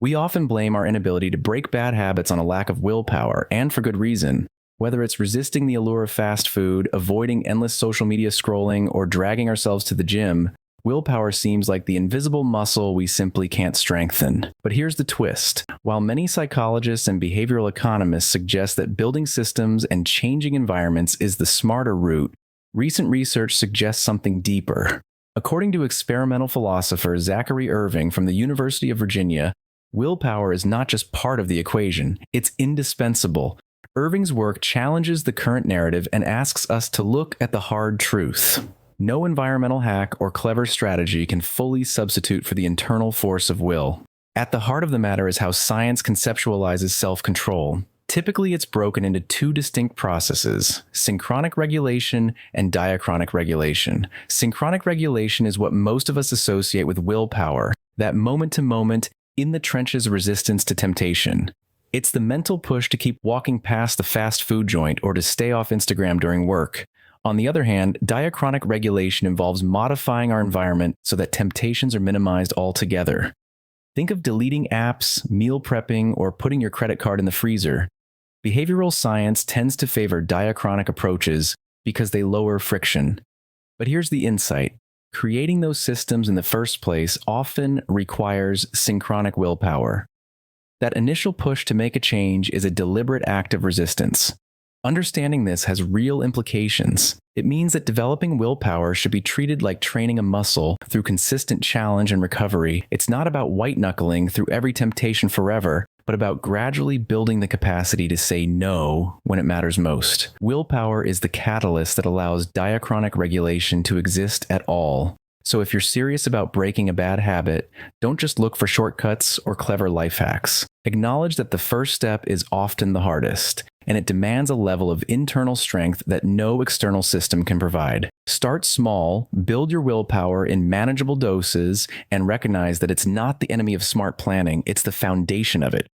We often blame our inability to break bad habits on a lack of willpower, and for good reason. Whether it's resisting the allure of fast food, avoiding endless social media scrolling, or dragging ourselves to the gym, willpower seems like the invisible muscle we simply can't strengthen. But here's the twist. While many psychologists and behavioral economists suggest that building systems and changing environments is the smarter route, recent research suggests something deeper. According to experimental philosopher Zachary Irving from the University of Virginia, willpower is not just part of the equation, it's indispensable. Irving's work challenges the current narrative and asks us to look at the hard truth. No environmental hack or clever strategy can fully substitute for the internal force of will. At the heart of the matter is how science conceptualizes self-control. Typically, it's broken into two distinct processes: synchronic regulation and diachronic regulation. Synchronic regulation is what most of us associate with willpower, that moment-to-moment, in-the-trenches resistance to temptation. It's the mental push to keep walking past the fast food joint or to stay off Instagram during work. On the other hand, diachronic regulation involves modifying our environment so that temptations are minimized altogether. Think of deleting apps, meal prepping, or putting your credit card in the freezer. Behavioral science tends to favor diachronic approaches because they lower friction. But here's the insight. Creating those systems in the first place often requires synchronic willpower. That initial push to make a change is a deliberate act of resistance. Understanding this has real implications. It means that developing willpower should be treated like training a muscle through consistent challenge and recovery. It's not about white-knuckling through every temptation forever, but about gradually building the capacity to say no when it matters most. Willpower is the catalyst that allows diachronic regulation to exist at all. So if you're serious about breaking a bad habit, don't just look for shortcuts or clever life hacks. Acknowledge that the first step is often the hardest, and it demands a level of internal strength that no external system can provide. Start small, build your willpower in manageable doses, and recognize that it's not the enemy of smart planning, it's the foundation of it.